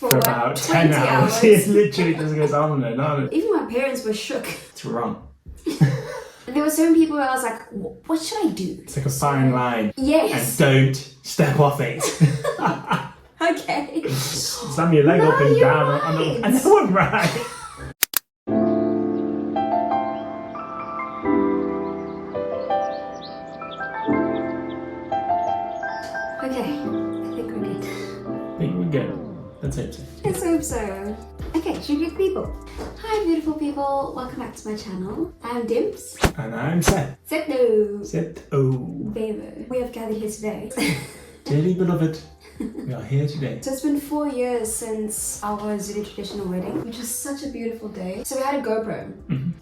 for about 10 hours. It literally just goes on and on. Even my parents were shook. It's wrong. There were certain people where I was like, what should I do? It's like a fine line. Yes. And don't step off it. Okay. Slam your leg up and down. Right. I know I'm right. Okay, I think we're good. I think we're good. Let's hope so. Let's hope so. Okay, should we greet people? Hi beautiful people, welcome back to my channel. I'm Dimps. And I'm Seth. Setno. Baby. We have gathered here today. Dearly beloved, we are here today. So it's been 4 years since our Zulu traditional wedding, which was such a beautiful day. So we had a GoPro,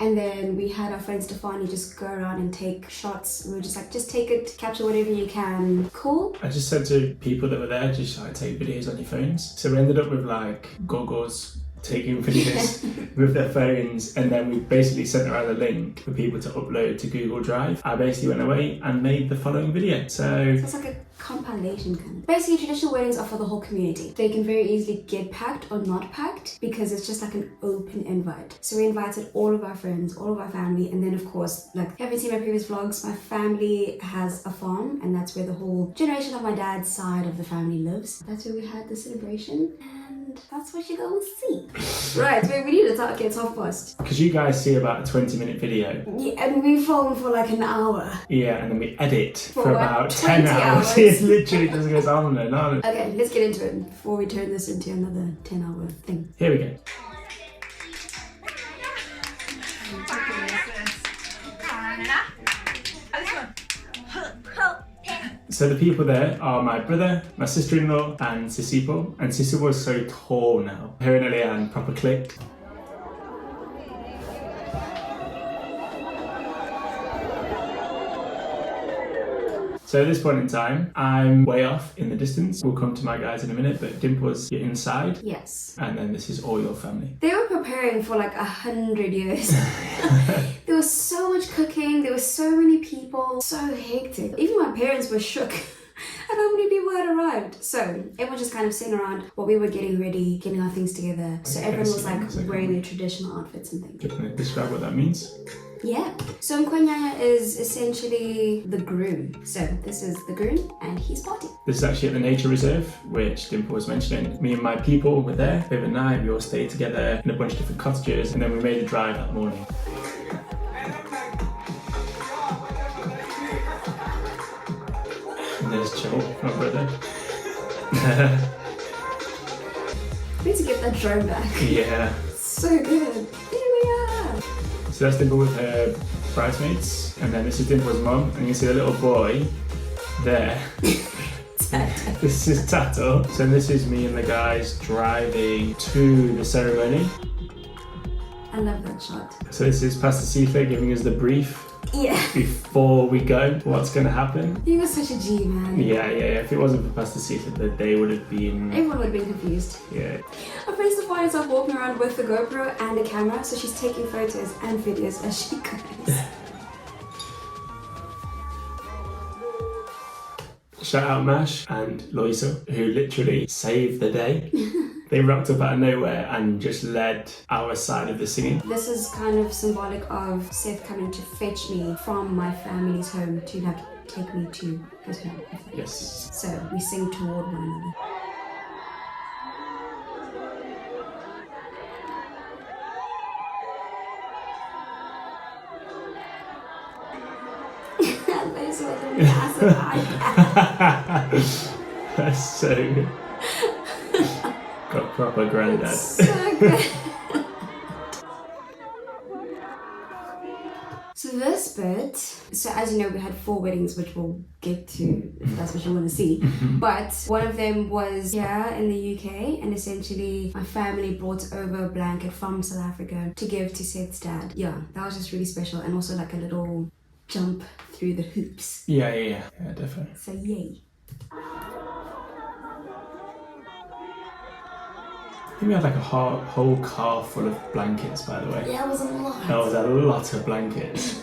and then we had our friend Stefani just go around and take shots. We were just like, just take it, capture whatever you can. Cool. I just said to people that were there, just like take videos on your phones. So we ended up with like goggles, taking videos with their phones, and then we basically sent around a link for people to upload to Google Drive. I basically went away and made the following video. So it's like a compilation kind of. Basically, traditional weddings are for the whole community. They can very easily get packed or not packed because it's just like an open invite. So we invited all of our friends, all of our family, and then of course, like you haven't seen my previous vlogs, my family has a farm, and that's where the whole generation of my dad's side of the family lives. That's where we had the celebration. That's what you're going to see. Right, we need to talk, it's half past. Because you guys see about a 20-minute video. Yeah, and we film for like an hour. Yeah, and then we edit for what, about 10 hours. It literally just goes on and on. Okay, let's get into it before we turn this into another 10-hour thing. Here we go. So the people there are my brother, my sister-in-law, and Sisipo. And Sisipo is so tall now. Her and Eliane proper clicked. So at this point in time, I'm way off in the distance. We'll come to my guys in a minute, but Dimples, you're inside. Yes. And then this is all your family. They were preparing for like 100 years. There was so much cooking, there were so many people, so hectic. Even my parents were shook at how many people had arrived. So everyone just kind of sitting around while we were getting ready, getting our things together. So everyone was like wearing their traditional outfits and things. Can you describe what that means? Yeah. So Mkwanyana is essentially the groom. So this is the groom and he's party. This is actually at the nature reserve, which Dimple was mentioning. Me and my people were there overnight. We all stayed together in a bunch of different cottages, and then we made the drive that morning. And there's Joe, my brother. We need to get that drone back. Yeah. So good. Here we are. So that's Dimple with her bridesmaids, and then this is Dimple's mum, and you can see a little boy there. This is Tato. So this is me and the guys driving to the ceremony. I love that shot. So this is Pastor Sifa giving us the brief. Yeah. Before we go, what's going to happen? He was such a G, man. Yeah. If it wasn't for Pastor Sifa, the day would have been... Everyone would have been confused. Yeah. Our friend Stefani is like walking around with the GoPro and a camera, so she's taking photos and videos as she goes. Shout out Mash and Loiso, who literally saved the day. They rocked up out of nowhere and just led our side of the singing. This is kind of symbolic of Seth coming to fetch me from my family's home to like take me to his home. Yes. So we sing toward one another. Those were the massive eyebrows. That's so good. Got proper granddad. It's so good. So this bit, so as you know, we had 4 weddings, which we'll get to if that's what you want to see. But one of them was here in the UK, and essentially my family brought over a blanket from South Africa to give to Seth's dad. Yeah, that was just really special, and also like a little jump through the hoops. Yeah, definitely. So yay. I think we had like a whole car full of blankets, by the way. Yeah, it was a lot. That was a lot of blankets.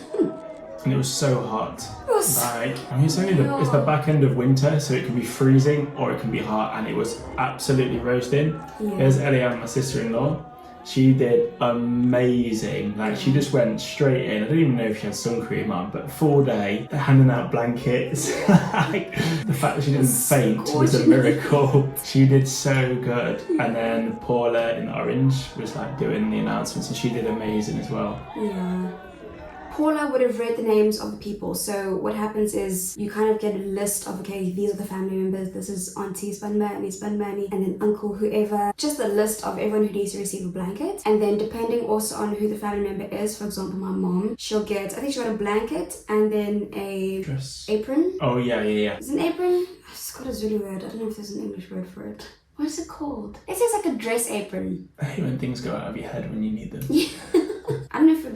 And it was so hot. It was gross. Like, I mean, it's the back end of winter, so it can be freezing or it can be hot, and it was absolutely roasting. Yeah. There's Eliane, my sister-in-law. She did amazing. Like, she just went straight in. I don't even know if she had sun cream on, but full day, handing out blankets. Like, the fact that she didn't faint was a miracle. She did so good. And then Paula in orange was like doing the announcements, and she did amazing as well. Yeah. Paula would have read the names of the people. So what happens is you kind of get a list of, okay, these are the family members. This is Auntie Spanmani, and then Uncle whoever. Just a list of everyone who needs to receive a blanket. And then depending also on who the family member is, for example, my mom, she'll get, I think she got a blanket and then a Dress. apron. Oh, yeah. Is it an apron? It's got a Zulu word. I don't know if there's an English word for it. What is it called? It says like a dress apron. I hate when things go out of your head when you need them. I don't know if it,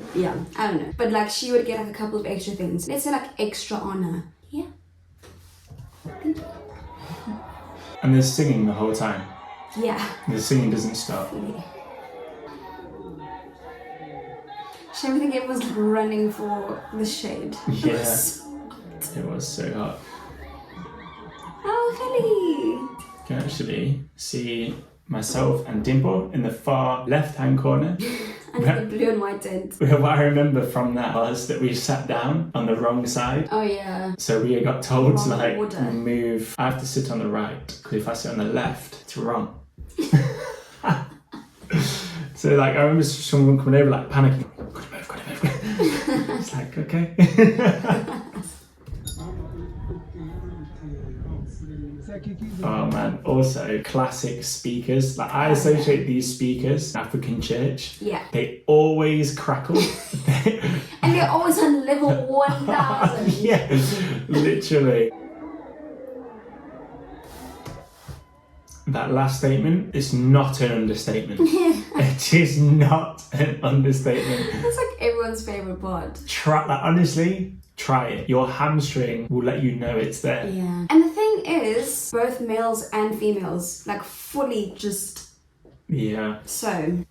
I don't know. But like she would get like a couple of extra things. Let's say like extra honor. Yeah. Thank you. And there's singing the whole time. Yeah. The singing doesn't stop. I think it was like running for the shade. Yeah. It was so hot. Oh, Kelly! You can actually see myself and Dimple in the far left-hand corner. Under the blue and white tent. What I remember from that was that we sat down on the wrong side. Oh yeah. So we got told to Wrong like order. move. I have to sit on the right because if I sit on the left, it's wrong. So like I remember someone coming over like panicking. Gotta move. It's like okay. Oh man, also classic speakers. Like I associate these speakers, African church. Yeah. They always crackle. And they're always on level 1000. Yeah, literally. That last statement is not an understatement. It is not an understatement. That's like everyone's favourite part. Honestly, try it. Your hamstring will let you know it's there. Yeah. And the thing is, both males and females, like fully just Yeah. so.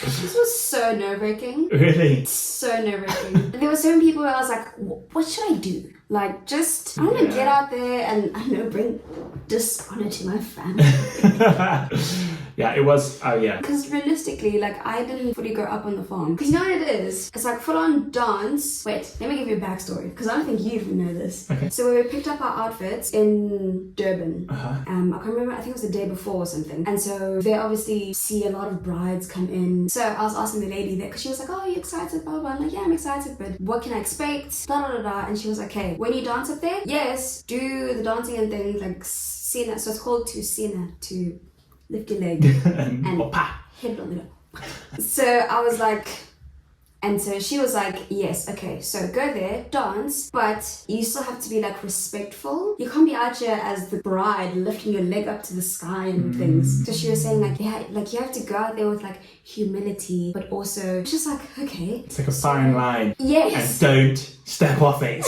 This was so nerve-wracking. Really? So nerve-wracking. There were so many people where I was like, what should I do? Like, just, I want to get out there and, I don't know, bring dishonor to my family. Yeah, it was, oh yeah. Because realistically, like, I didn't fully grow up on the farm. Because you know what it is? It's like full-on dance. Wait, let me give you a backstory, because I don't think you even know this. Okay. So we picked up our outfits in Durban. Uh-huh. I can't remember, I think it was the day before or something. And so they obviously see a lot of brides come in. So I was asking the lady there, because she was like, oh, are you excited? Blah, blah, blah. I'm like, yeah, I'm excited, but what can I expect? Da, da, da, da. And she was like, okay, when you dance up there, yes, do the dancing and things like sina. So it's called to sina, to lift your leg and Opa. hit on the leg. So I was like, and so she was like, yes, okay, so go there, dance, but you still have to be like respectful. You can't be out here as the bride lifting your leg up to the sky and things. So she was saying like, yeah, like you have to go out there with like humility, but also it's just like, okay. It's like a fine line. Yes. And don't step off it.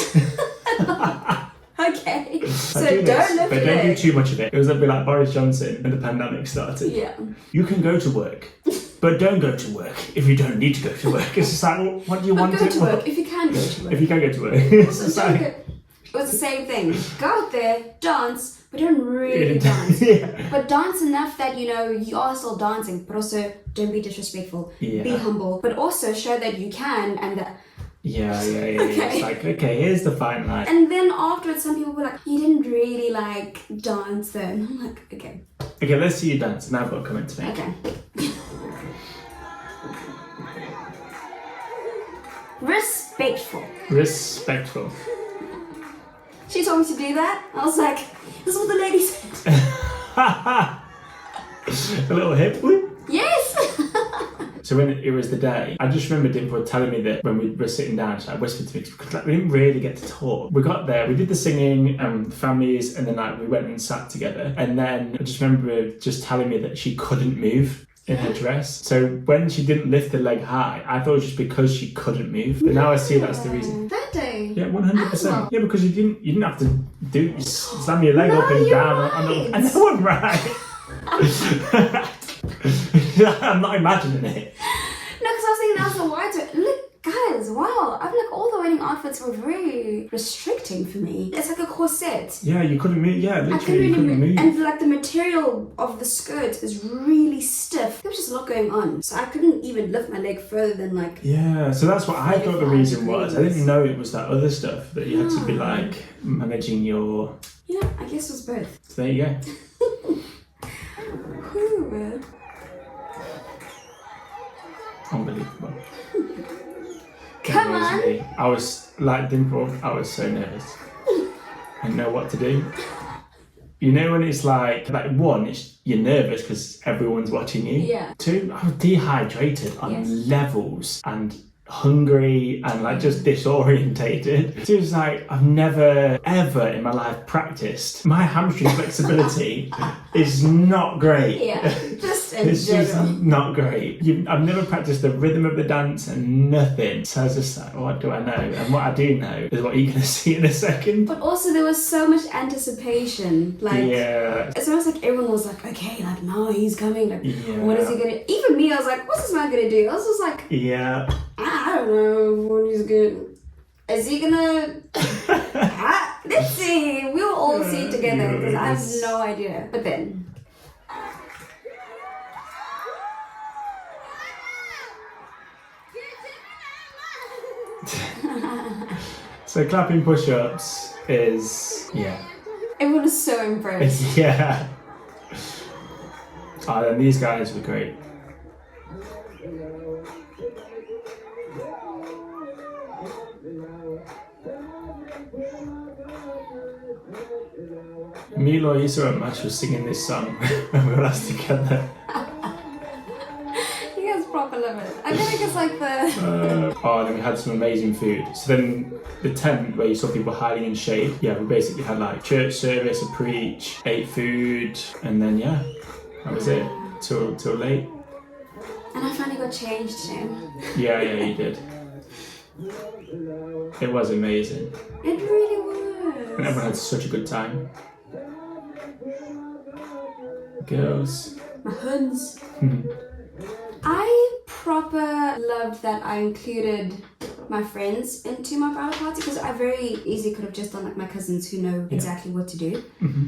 Okay. So do don't lift but your don't do leg. too much of it. It was a bit like Boris Johnson when the pandemic started. Yeah. You can go to work, but don't go to work if you don't need to go to work. It's just like, well, what do you want Go to to work if you can go to work. If you can go to work. It's just Don't like, go- It was the same thing. Go out there, dance, but don't really dance. Yeah. But dance enough that, you know, you are still dancing, but also don't be disrespectful. Yeah. Be humble, but also show that you can and that. Yeah. Okay. It's like, okay, here's the fine line. And then afterwards, some people were like, you didn't really like dance then. I'm like, okay. Okay, let's see you dance. Now I've got a comment to make. Okay. Respectful. Respectful. She told me to do that. I was like, this is what the lady said. A little hip whip. Yes! So when it was the day, I just remember Dimple telling me that when we were sitting down, she like whispered to me because like, we didn't really get to talk. We got there, we did the singing, the families, and then like we went and sat together. And then I just remember her just telling me that she couldn't move. in her dress. So when she didn't lift the leg high, I thought it was just because she couldn't move. But now I see that's the reason. That day. Yeah, 100%. Yeah, because you didn't have to slam your leg up and you're down. right. I know I'm right. I'm not imagining it. No, because I was thinking that was the wide. Look, guys, wow. I feel like all the wedding outfits were very restricting for me. It's like a corset. Yeah, you couldn't move. Yeah, I literally, you couldn't move. And like the material of the skirt is really stiff. There was just a lot going on. So I couldn't even lift my leg further than like... Yeah, so that's what I thought the reason was. I degrees. didn't know it was that other stuff that you had to be like managing your... You know, I guess it was both. So there you go. Whew. Unbelievable. Come on. I was like Dimple, I was so nervous. I didn't know what to do. You know when it's like one, you're nervous because everyone's watching you. Yeah. Two, I was dehydrated on levels and hungry and like just disorientated. So it was like I've never ever in my life practiced. My hamstring flexibility is not great. Yeah, just in It's general. just not great. I've never practiced the rhythm of the dance and nothing. So I was just like, what do I know? And what I do know is what you're going to see in a second. But also there was so much anticipation. Like, Yeah. it's almost like everyone was like, okay, like now he's coming. Like, Yeah. what is he gonna? Even me, I was like, what's this man gonna do? I was just like, Yeah. I don't know what he's gonna. Is he gonna? Let's see. We'll all see it together because I have no idea. But then. So clapping push-ups is Everyone was so impressed. yeah. Oh, then these guys were great. Milo Issa and Mash was singing this song when we were last together. You guys proper love it. I feel like it's like the. Oh, and then we had some amazing food. So then the tent where you saw people hiding in shade, we basically had like church service, a preach, ate food, and then that was it till late. And I finally got changed too. Yeah, you did. It was amazing. It really was. And everyone had such a good time. Girls. My huns. I proper loved that I included my friends into my bridal party because I very easily could have just done like my cousins who know exactly what to do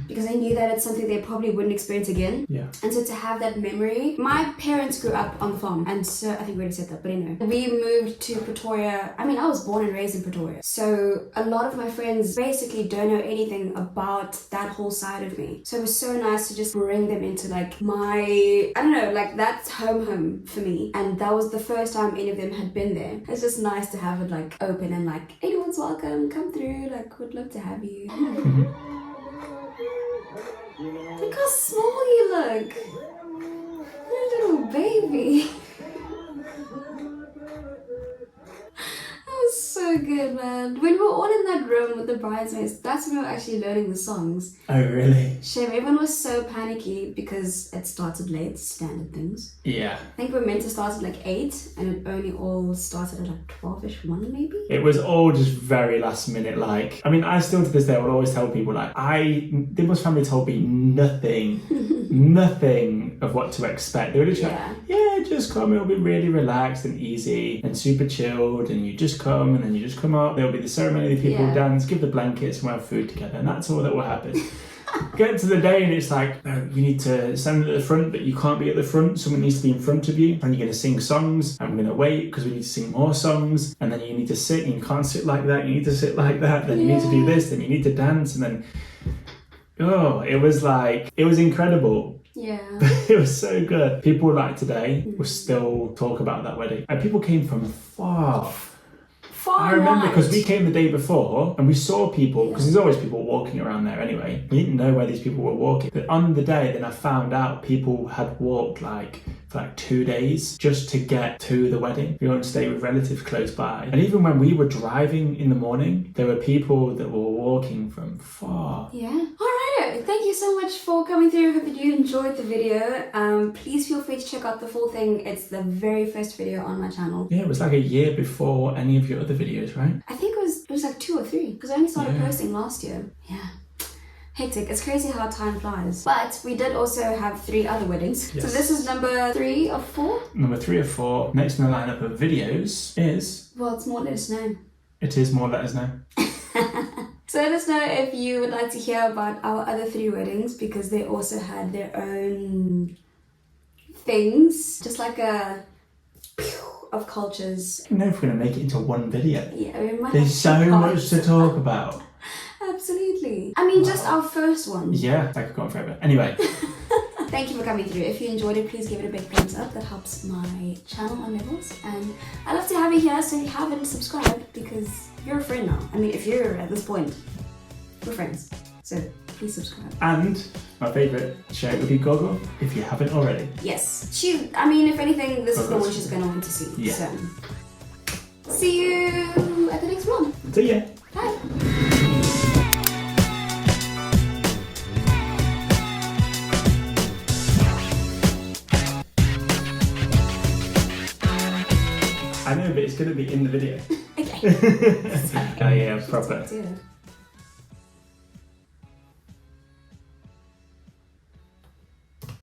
because I knew that it's something they probably wouldn't experience again. Yeah. And so to have that memory, my parents grew up on the farm, and so I think we already said that, but anyway, we moved to Pretoria. I mean, I was born and raised in Pretoria, so a lot of my friends basically don't know anything about that whole side of me. So it was so nice to just bring them into like my, I don't know, like that's home for me, and that was the first time any of them had been there. It's just nice to have it like open and like anyone's welcome, come through, like would love to have you. Look how small you look. You're a little baby. That was so good, man. When we were all in that room with the bridesmaids, that's when we were actually learning the songs. Oh, really? Shame, everyone was so panicky because it started late, standard things. Yeah. I think we were meant to start at like 8 and it only all started at like 12ish, 1 maybe? It was all just very last minute. Like, I mean, I still to this day will always tell people like, Dimple's family told me nothing of what to expect. They were just like, just come, it'll be really relaxed and easy and super chilled, and you just come and then you just come up, there'll be the ceremony, the people dance, give the blankets and we'll have food together, and that's all that will happen. Get to the day and it's like, no, you need to stand at the front, but you can't be at the front, someone needs to be in front of you, and you're going to sing songs, and we're going to wait because we need to sing more songs, and then you need to sit, and you can't sit like that, you need to sit like that, then you need to do this, then you need to dance, and then it was incredible. Yeah. It was so good. People like today will still talk about that wedding, and people came from far. I remember because we came the day before and we saw people, because there's always people walking around there anyway. We didn't know where these people were walking. But on the day, then I found out people had walked for 2 days just to get to the wedding. We went to stay with relatives close by. And even when we were driving in the morning, there were people that were walking from far. Yeah. Alright, thank you so much for coming through. I hope that you enjoyed the video. Please feel free to check out the full thing. It's the very first video on my channel. Yeah, it was like a year before any of your other videos, right? I think it was like 2 or 3 because I only started posting last year. Yeah. Hectic. It's crazy how time flies. But we did also have 3 other weddings. Yes. So this is number 3 of 4. Number 3 or 4. Next in the lineup of videos is... Well, it's more let us know. It is more let us know. So let us know if you would like to hear about our other 3 weddings because they also had their own things. Just like a of cultures. I don't know if we're going to make it into one video. Yeah, we might. There's so much to talk about. Absolutely. I mean, just our first one. Yeah, that could go on forever. Anyway. Thank you for coming through. If you enjoyed it, please give it a big thumbs up. That helps my channel on levels. And I'd love to have you here, so if you haven't subscribed, because you're a friend now. I mean, if you're at this point, we're friends. So please subscribe. And my favourite, share it with your Gogo if you haven't already. Yes. I mean, if anything, this is the one she's going to want to see. Yeah. So, see you at the next one. See ya. Bye. I know, but it's going to be in the video. Okay. Oh yeah, proper. Just do it.